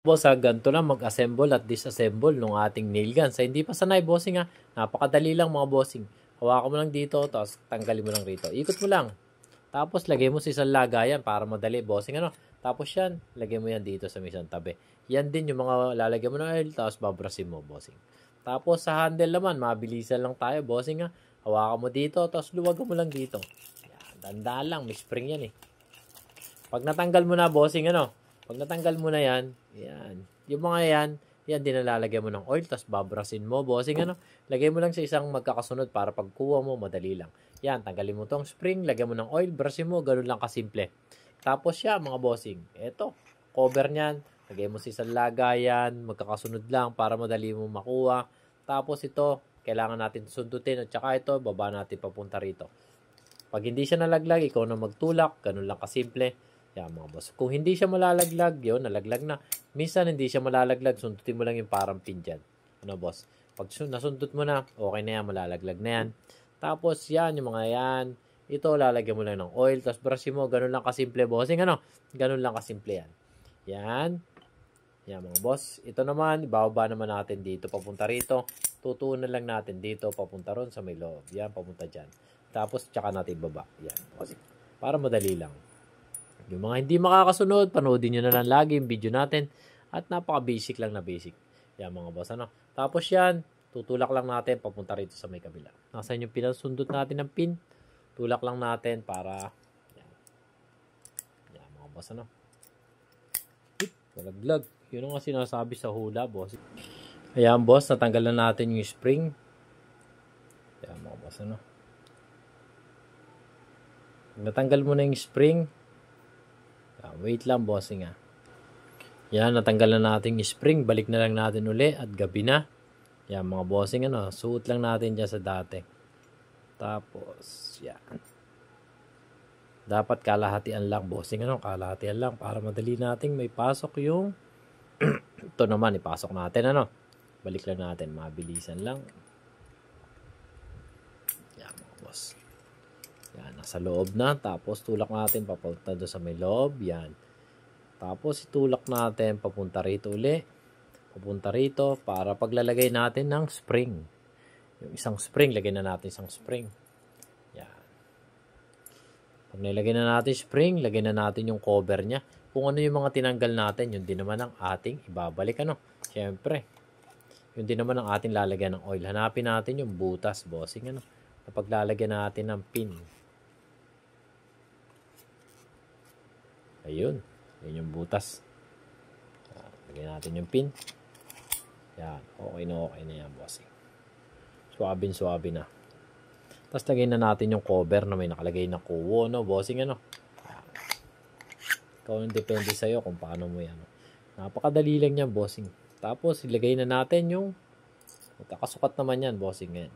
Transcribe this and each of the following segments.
Boss, ganito lang mag-assemble at disassemble ng ating nail gun. Sa hindi pa sanay, bossing napakadali lang mga bossing. Hawakan mo lang dito, tapos tanggalin mo lang rito. Ikot mo lang. Tapos lagay mo sa isang lagayan para madali, bossing Tapos yan, lagay mo yan dito sa isang tabi. Yan din yung mga lalagyan mo ng oil, tapos babrasin mo, bossing. Tapos sa handle naman, mabilisan lang tayo, bossing Hawakan mo dito, tapos luwagan mo lang dito. Yan, tandaan lang, may spring yan Pag natanggal mo na, bossing pag natanggal mo na yan, yung mga yan din nalalagyan mo ng oil, tapos babrasin mo, bossing lagay mo lang sa isang magkakasunod para pagkuha mo, madali lang. Yan, tanggalin mo tong spring, lagyan mo ng oil, brasin mo, ganun lang kasimple. Tapos mga bossing, eto, cover niyan, lagay mo sa isang lagayan, magkakasunod lang para madali mo makuha. Tapos ito, kailangan natin sundutin, at saka ito, baba natin papunta rito. Pag hindi siya nalaglag, ikaw na magtulak, ganun lang kasimple. Yan mga boss. Kung hindi siya malalaglag, yun, nalaglag na. Minsan hindi siya malalaglag, sundutin mo lang yung parang pin dyan. Boss? Pag nasundot mo na, okay na yan, malalaglag na yan. Tapos yung mga yan, ito lalagyan mo lang ng oil, tapos brush mo, ganun lang kasimple, bossing, ganun lang kasimple yan. Yan mga boss. Ito naman, ibababa naman natin dito, papunta rito. Tutuunan lang natin dito, papunta ron sa may loob. Yan, papunta dyan. Tapos, tsaka natin baba. Yan, bossing. Para madali lang. Yung mga hindi makakasunod, panoodin nyo na lang lagi yung video natin. At napaka-basic lang na basic. Yan mga boss, Tapos yan, tutulak lang natin papunta rito sa may kabila. Nasaan yung pinasundot natin ng pin? Tulak lang natin para yan mga boss, Malaglag. Yun ang sinasabi sa hula, boss. Ayan, boss, natanggal na natin yung spring. Yan mga boss, natanggal mo na yung spring. Wait lang, bossing Yan, natanggal na natin yung spring. Balik na lang natin uli at gabi na. Yan, mga bossing suot lang natin dyan sa dati. Tapos, yan. Dapat kalahatian lang, bossing kalahatian lang para madali nating may pasok yung ito naman, ipasok natin Balik lang natin, mabilisan lang. Yan, mga boss. Yan, nasa loob na. Tapos, tulak natin papunta doon sa may loob. Yan. Tapos, itulak natin papunta rito uli. Papunta rito para paglalagay natin ng spring. Yung isang spring, lagay na natin isang spring. Yan. Pag nilagay na natin spring, lagay na natin yung cover niya. Kung ano yung mga tinanggal natin, yun din naman ang ating ibabalik. Siyempre. Yun din naman ang ating lalagyan ng oil. Hanapin natin yung butas, bossing. Na paglalagyan natin ng pin. Ayun. Yan yung butas. Lagyan natin yung pin. Yan. Okay na yan, bossing. Suwabe na. Tapos lagyan na natin yung cover na may nakalagay na kuwo, bossing, Yan. Ikaw yung depende sa'yo kung paano mo yan. Napakadali lang yan, bossing. Tapos, ilagay na natin yung magkakasukat naman yan, bossing. Yan.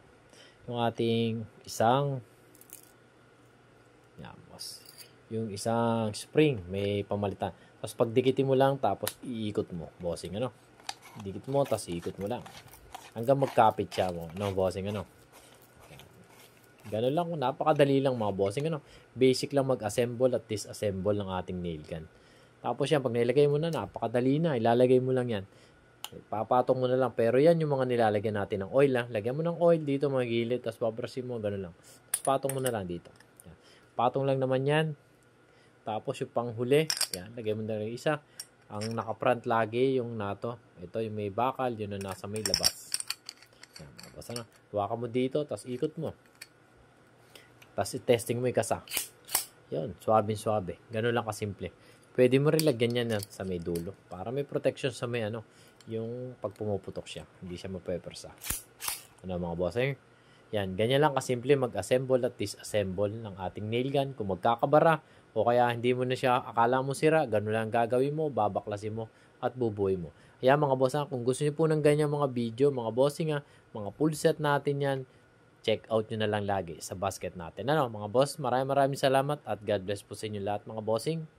Yung ating isang yan, boss. Yung isang spring, may pamalitan. Tapos pagdikitin mo lang, tapos iikot mo, bossing, Dikit mo, tapos iikot mo lang. Hanggang magkapit siya mo, bossing, Ganun lang, napakadali lang mga bossing, Basic lang mag-assemble at disassemble ng ating nail gun. Tapos yan, pag nilagay mo na, napakadali na, ilalagay mo lang yan. Papatong mo na lang, pero yan yung mga nilalagyan natin ng oil, Lagyan mo ng oil dito, mga gilid, tapos babrasin mo, ganun lang. Tapos patong mo na lang dito. Yan. Patong lang naman yan. Tapos yung panghuli, yan, lagay mo na lang isa. Ang naka-front lagi, yung nato. Ito, yung may bakal, yun na nasa may labas. Yan, basta Huwakan mo dito, tapos ikot mo. Tapos i-testing mo yung kasa. Yun, suwabe. Ganun lang kasimple. Pwede mo rin lagyan yan sa may dulo. Para may protection sa may yung pag pumuputok siya. Hindi siya mapepersa. Mga bossing? Yan, ganyan lang kasimple mag-assemble at disassemble ng ating nail gun. Kung magkakabara o kaya hindi mo na siya akala mo sira, ganun lang gagawin mo, babaklasin mo at bubuhay mo. Kaya mga boss, kung gusto niyo po ng ganyan mga video, mga bossing mga full set natin yan, check out nyo na lang lagi sa basket natin. Mga boss, maraming salamat at God bless po sa inyo lahat mga bossing.